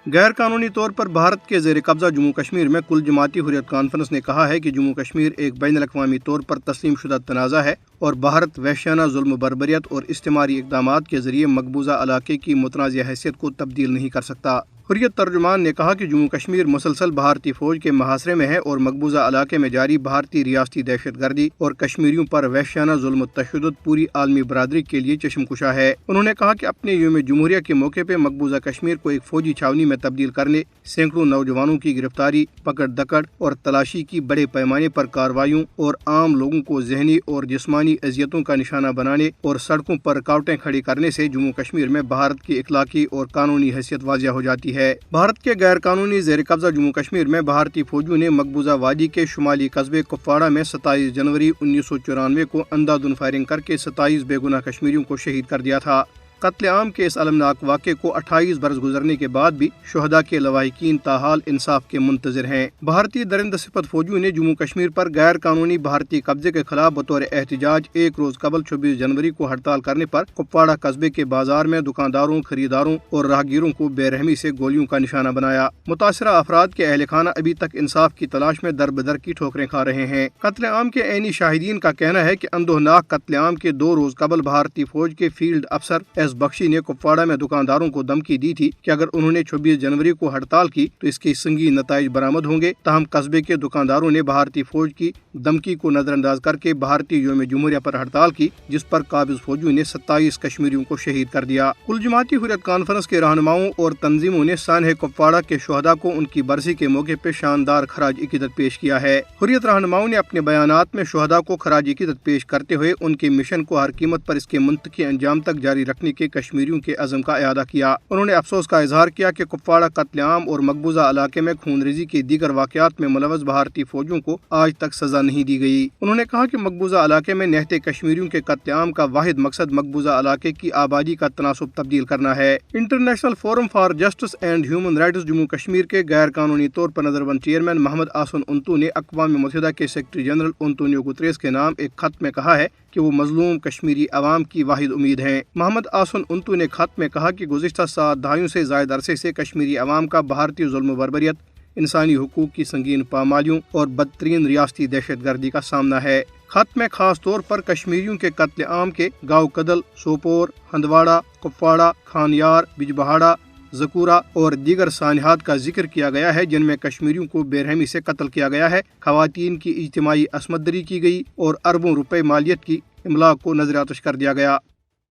غیر قانونی طور پر بھارت کے زیر قبضہ جموں کشمیر میں کل جماعتی حریت کانفرنس نے کہا ہے کہ جموں کشمیر ایک بین الاقوامی طور پر تسلیم شدہ تنازع ہے اور بھارت وحشیانہ ظلم و بربریت اور استعماری اقدامات کے ذریعے مقبوضہ علاقے کی متنازع حیثیت کو تبدیل نہیں کر سکتا۔ حریت ترجمان نے کہا کہ جموں کشمیر مسلسل بھارتی فوج کے محاصرے میں ہے اور مقبوضہ علاقے میں جاری بھارتی ریاستی دہشت گردی اور کشمیریوں پر وحشیانہ ظلم و تشدد پوری عالمی برادری کے لیے چشم کشا ہے۔ انہوں نے کہا کہ اپنے یوم جمہوریہ کے موقع پہ مقبوضہ کشمیر کو ایک فوجی چھاونی میں تبدیل کرنے، سینکڑوں نوجوانوں کی گرفتاری، پکڑ دکڑ اور تلاشی کی بڑے پیمانے پر کارروائیوں اور عام لوگوں کو ذہنی اور جسمانی اذیتوں کا نشانہ بنانے اور سڑکوں پر رکاوٹیں کھڑی کرنے سے جموں کشمیر میں بھارت کی اخلاقی اور قانونی حیثیت واضح ہو جاتی ہے۔ بھارت کے غیر قانونی زیر قبضہ جموں کشمیر میں بھارتی فوجیوں نے مقبوضہ وادی کے شمالی قصبے کپواڑہ میں 27 جنوری 1994 کو اندھادھند فائرنگ کر کے 27 بے گناہ کشمیریوں کو شہید کر دیا تھا۔ قتل عام کے اس المناک واقعے کو 28 برس گزرنے کے بعد بھی شہداء کے لواحقین تاحال انصاف کے منتظر ہیں۔ بھارتی درندہ صفت فوجیوں نے جموں کشمیر پر غیر قانونی بھارتی قبضے کے خلاف بطور احتجاج ایک روز قبل 26 جنوری کو ہڑتال کرنے پر کپواڑہ قصبے کے بازار میں دکانداروں، خریداروں اور راہگیروں کو بے رحمی سے گولیوں کا نشانہ بنایا۔ متاثرہ افراد کے اہل خانہ ابھی تک انصاف کی تلاش میں در بدر کی ٹھوکریں کھا رہے ہیں۔ قتل عام کے عینی شاہدین کا کہنا ہے کہ اندوہناک قتل عام کے 2 روز قبل بھارتی فوج کے فیلڈ افسر ایس بخشی نے کپواڑہ میں دکانداروں کو دھمکی دی تھی کہ اگر انہوں نے 26 جنوری کو ہڑتال کی تو اس کے سنگین نتائج برآمد ہوں گے۔ تاہم قصبے کے دکانداروں نے بھارتی فوج کی دھمکی کو نظر انداز کر کے بھارتی یوم جمہوریہ پر ہڑتال کی، جس پر قابض فوجیوں نے 27 کشمیریوں کو شہید کر دیا۔ کل جماعتی حریت کانفرنس کے رہنماؤں اور تنظیموں نے سانحہ کپواڑہ کے شہداء کو ان کی برسی کے موقع پہ شاندار خراج عقیدت پیش کیا ہے۔ حریت رہنماؤں نے اپنے بیانات میں شہداء کو خراج عقیدت پیش کرتے ہوئے ان کے مشن کو ہر قیمت پر اس کے منطقی انجام تک جاری رکھنے کے کشمیریوں کے عزم کا اعادہ کیا۔ انہوں نے افسوس کا اظہار کیا کہ کپواڑہ قتل عام اور مقبوضہ علاقے میں خون ریزی کے دیگر واقعات میں ملوث بھارتی فوجیوں کو آج تک سزا نہیں دی گئی۔ انہوں نے کہا کہ مقبوضہ علاقے میں نہتے کشمیریوں کے قتل عام کا واحد مقصد مقبوضہ علاقے کی آبادی کا تناسب تبدیل کرنا ہے۔ International forum for justice and human rights Jammu Kashmir کے غیر قانونی طور پر نظر بند چیئرمین محمد آسن انتو نے اقوام متحدہ کے سیکرٹری جنرل انطونیو گوتریس کے نام ایک خط میں کہا ہے کہ وہ مظلوم کشمیری عوام کی واحد امید ہیں۔ محمد آسن انتو نے خط میں کہا کہ گزشتہ 7 دہائیوں سے زائد عرصے سے کشمیری عوام کا بھارتی ظلم و بربریت، انسانی حقوق کی سنگین پامالیوں اور بدترین ریاستی دہشت گردی کا سامنا ہے۔ خط میں خاص طور پر کشمیریوں کے قتل عام کے گاؤں کدل، سوپور، ہندواڑہ، کپواڑہ، خانیار، بجبہاڑہ، زکورہ اور دیگر سانحات کا ذکر کیا گیا ہے جن میں کشمیریوں کو بے رحمی سے قتل کیا گیا ہے، خواتین کی اجتماعی عصمت دری کی گئی اور اربوں روپے مالیت کی املاک کو نظر آتش کر دیا گیا۔